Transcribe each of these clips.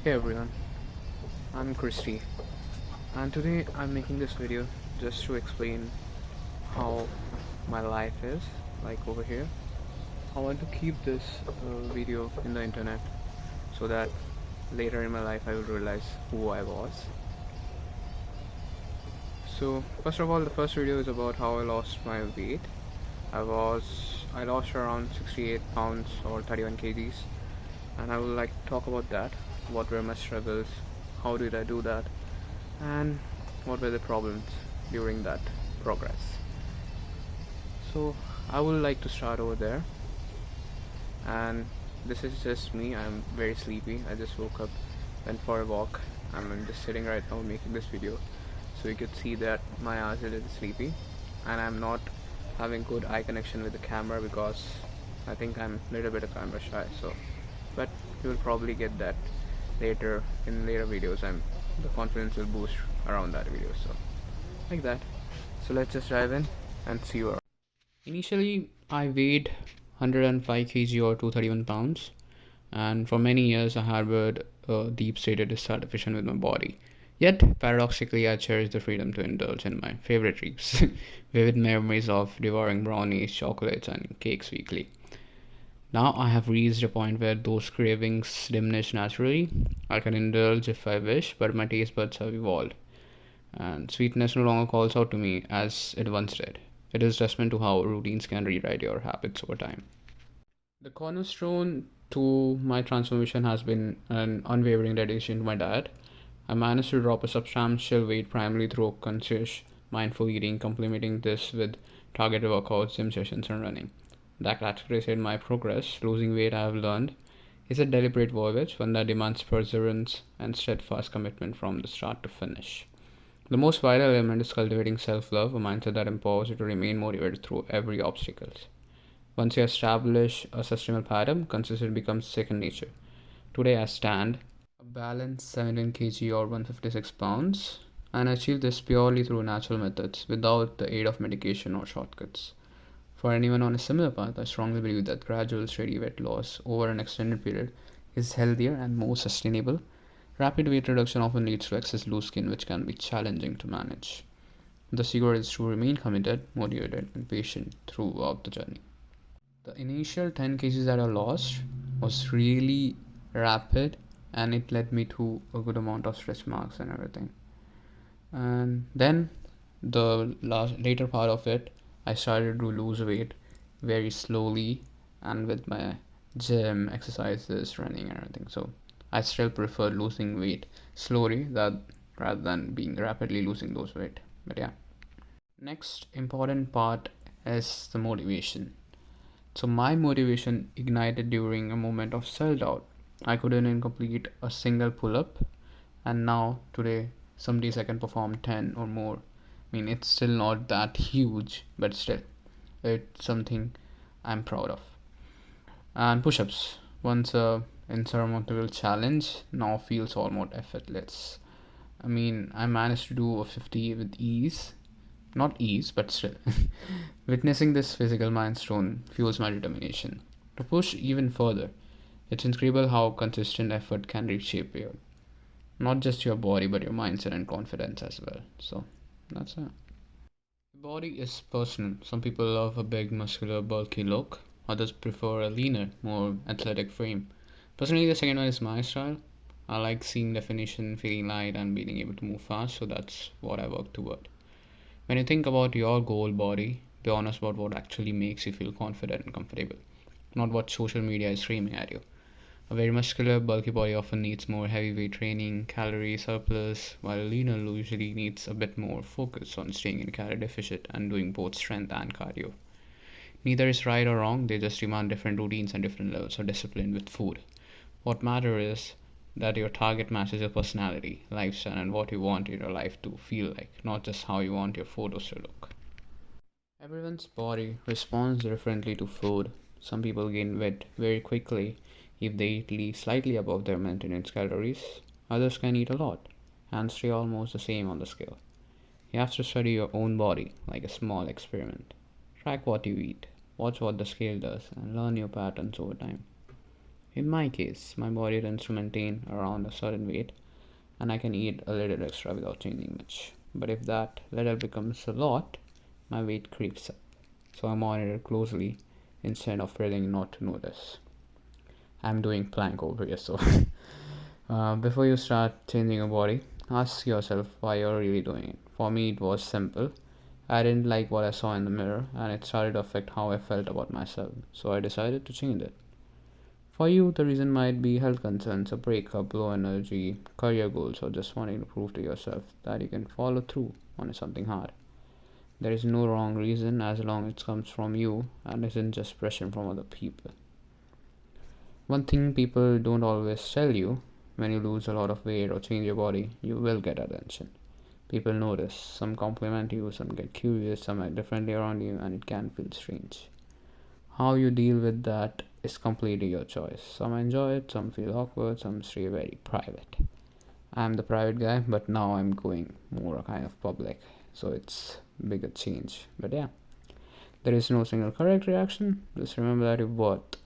Hey everyone, I'm Christy, and today I'm making this video just to explain how my life is like over here. I want to keep this video in the internet so that later in my life I will realize who I was. So, first of all, the first video is about how I lost my weight. I lost around 68 pounds or 31 kgs, and I would like to talk about that. What were my struggles? How did I do that? And what were the problems during that progress. So I would like to start over there, and this is just me. I'm very sleepy. I just woke up, went for a walk. I'm just sitting right now making this video, so you could see that my eyes are a little sleepy, and I'm not having good eye connection with the camera because I think I'm a little bit of camera shy. So, but you will probably get that later in later videos. The confidence will boost around that video. So like that. So let's just dive in and see where. Initially, I weighed 105 kg or 231 pounds, and for many years I harbored a deep seated dissatisfaction with my body. Yet, paradoxically, I cherish the freedom to indulge in my favorite treats, vivid memories of devouring brownies, chocolates, and cakes weekly. Now I have reached a point where those cravings diminish naturally. I can indulge if I wish, but my taste buds have evolved, and sweetness no longer calls out to me as it once did. It is testament to how routines can rewrite your habits over time. The cornerstone to my transformation has been an unwavering dedication to my diet. I managed to drop a substantial weight primarily through conscious, mindful eating, complementing this with targeted workouts, gym sessions, and running. That accelerated my progress. Losing weight, I have learned, is a deliberate voyage, one that demands perseverance and steadfast commitment from the start to finish. The most vital element is cultivating self love, a mindset that empowers you to remain motivated through every obstacle. Once you establish a sustainable pattern, consistency becomes second nature. Today, I stand a balanced 17 kg or 156 pounds, and I achieve this purely through natural methods without the aid of medication or shortcuts. For anyone on a similar path, I strongly believe that gradual, steady weight loss over an extended period is healthier and more sustainable. Rapid weight reduction often leads to excess loose skin, which can be challenging to manage. The secret is to remain committed, motivated, and patient throughout the journey. The initial 10 kgs that I lost was really rapid, and it led me to a good amount of stretch marks and everything. And then later part of it, I started to lose weight very slowly and with my gym exercises, running, and everything. So I still prefer losing weight slowly that rather than being rapidly losing those weight. But yeah. Next important part is the motivation. So my motivation ignited during a moment of self-doubt. I couldn't even complete a single pull-up, and now today some days I can perform 10 or more. I mean, it's still not that huge, but still it's something I'm proud of. And push-ups, once a insurmountable challenge, now feels almost effortless. I mean, I managed to do a 50 with ease, not ease, but still. Witnessing this physical milestone fuels my determination to push even further. It's incredible how consistent effort can reshape you, not just your body, but your mindset and confidence as well. So that's it. The body is personal. Some people love a big, muscular, bulky look. Others prefer a leaner, more athletic frame. Personally, the second one is my style. I like seeing definition, feeling light, and being able to move fast, so that's what I work toward. When you think about your goal body, be honest about what actually makes you feel confident and comfortable, not what social media is screaming at you. A very muscular, bulky body often needs more heavyweight training, calorie surplus, while a leaner usually needs a bit more focus on staying in calorie deficit and doing both strength and cardio. Neither is right or wrong, they just demand different routines and different levels of discipline with food. What matters is that your target matches your personality, lifestyle, and what you want your life to feel like, not just how you want your photos to look. Everyone's body responds differently to food. Some people gain weight very quickly if they eat slightly above their maintenance calories. Others can eat a lot and stay almost the same on the scale. You have to study your own body like a small experiment. Track what you eat, watch what the scale does, and learn your patterns over time. In my case, my body tends to maintain around a certain weight and I can eat a little extra without changing much. But if that little becomes a lot, my weight creeps up. So I monitor closely instead of pretending not to notice. I'm doing plank over here, so before you start changing your body, ask yourself why you're really doing it. For me, it was simple. I didn't like what I saw in the mirror, and it started to affect how I felt about myself, so I decided to change it. For you, the reason might be health concerns, a breakup, low energy, career goals, or just wanting to prove to yourself that you can follow through on something hard. There is no wrong reason as long as it comes from you and isn't just pressure from other people. One thing people don't always tell you: when you lose a lot of weight or change your body, you will get attention. People notice, some compliment you, some get curious, some act differently around you, and it can feel strange. How you deal with that is completely your choice. Some enjoy it, some feel awkward, some stay very private. I'm the private guy, but now I'm going more kind of public, so it's bigger change. But yeah, there is no single correct reaction. Just remember that your worth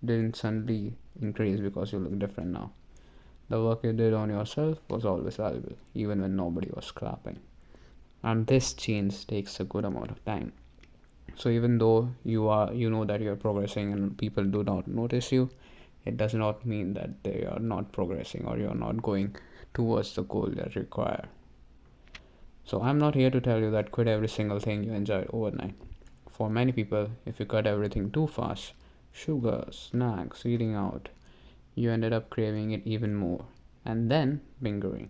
didn't suddenly increase because you look different now. The work you did on yourself was always valuable, even when nobody was clapping. And this change takes a good amount of time. So even though you know that you're progressing and people do not notice you, it does not mean that they are not progressing or you're not going towards the goal that you require. So I'm not here to tell you that quit every single thing you enjoyed overnight. For many people, if you cut everything too fast, sugar, snacks, eating out, you ended up craving it even more and then lingering.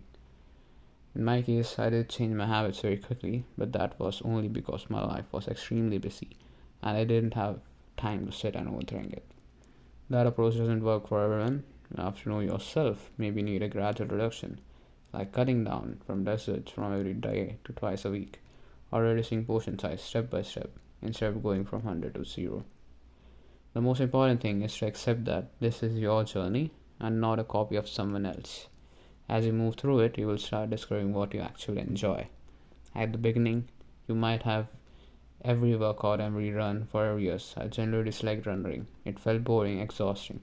In my case, I did change my habits very quickly, but that was only because my life was extremely busy and I didn't have time to sit and overthink it. That approach doesn't work for everyone. You have to know yourself, maybe need a gradual reduction, like cutting down from desserts from every day to twice a week, or reducing portion size step by step instead of going from 100 to 0. The most important thing is to accept that this is your journey and not a copy of someone else. As you move through it, you will start discovering what you actually enjoy. At the beginning, you might have every workout, every run for years. I generally disliked running. It felt boring, exhausting.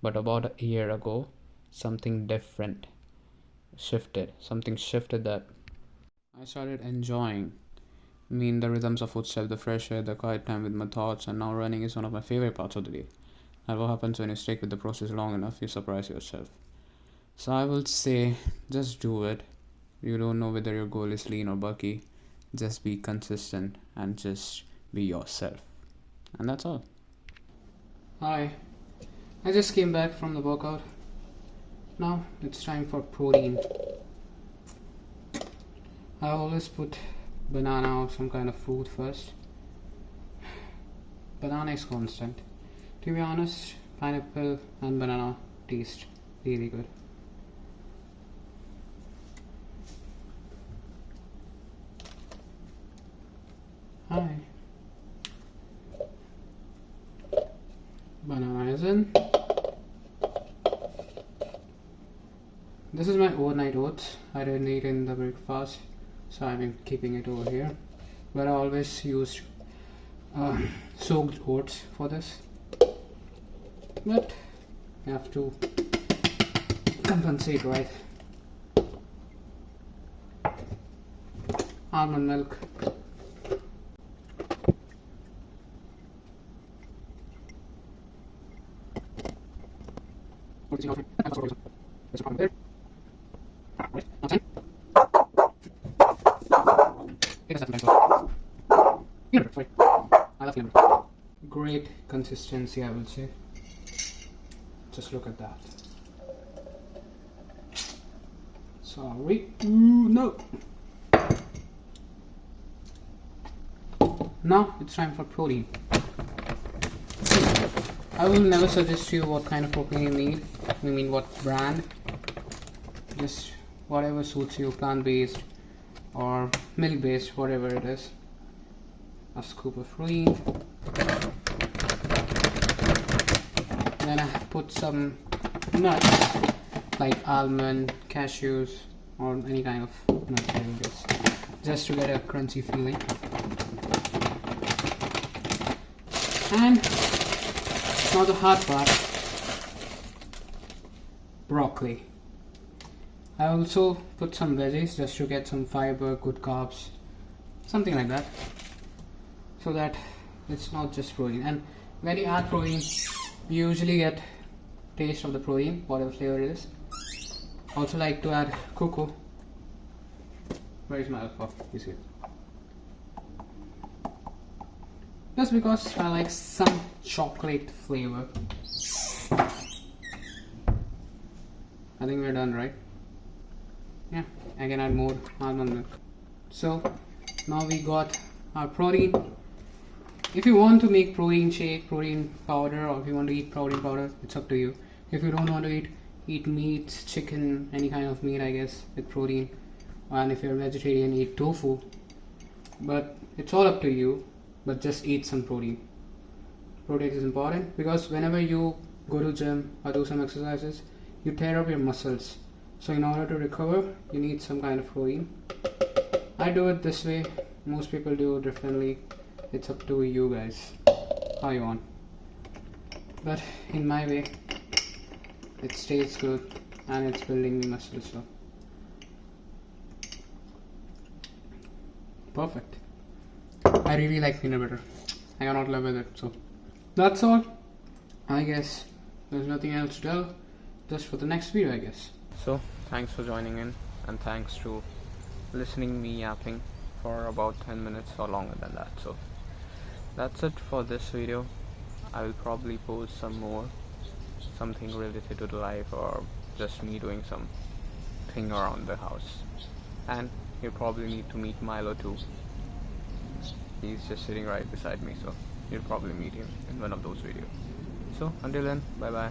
But about a year ago, something different shifted. Something shifted that I started enjoying. The rhythms of footsteps, the fresh air, the quiet time with my thoughts, and now running is one of my favorite parts of the day. And what happens when you stick with the process long enough, you surprise yourself. So I will say, just do it. You don't know whether your goal is lean or bulky. Just be consistent and just be yourself. And that's all. Hi, I just came back from the workout. Now it's time for protein. I always put banana or some kind of fruit first. Banana is constant. To be honest, pineapple and banana taste really good. Hi. Banana is in. This is my overnight oats. I didn't eat in the breakfast, so I'm keeping it over here. But I always used soaked oats for this. But you have to compensate, right? Almond milk. Great consistency, I will say. Just look at that. Sorry. No. Now it's time for protein. I will never suggest you what kind of protein you need. What brand. Just whatever suits you, plant-based or milk-based, whatever it is. A scoop of protein. Then I have put some nuts like almond, cashews, or any kind of nut, I guess, just to get a crunchy feeling. And now the hard part. broccoli. I also put some veggies just to get some fiber, good carbs, something like that, so that it's not just protein. And when you add protein, you usually get taste of the protein, whatever flavor it is. Also like to add cocoa. Where is my alpha? You see it. Just because I like some chocolate flavor. I think we're done, right? Yeah, I can add more almond milk. So now we got our protein. If you want to make protein shake, protein powder, or if you want to eat protein powder, it's up to you. If you don't want to eat meat, chicken, any kind of meat, I guess, with protein. And if you're a vegetarian, eat tofu. But it's all up to you. But just eat some protein. Protein is important because whenever you go to gym or do some exercises, you tear up your muscles. So in order to recover, you need some kind of protein. I do it this way. Most people do it differently. It's up to you guys how you want. But in my way, it stays good and it's building me muscles. So perfect. I really like peanut butter. I cannot live with it. So that's all. I guess there's nothing else to tell. Just for the next video, I guess. So thanks for joining in, and thanks to listening me yapping for about 10 minutes or longer than that. So that's it for this video. I will probably post some more, something related to the life or just me doing some thing around the house. And you probably need to meet Milo too. He's just sitting right beside me, so you'll probably meet him in one of those videos. So until then, bye bye.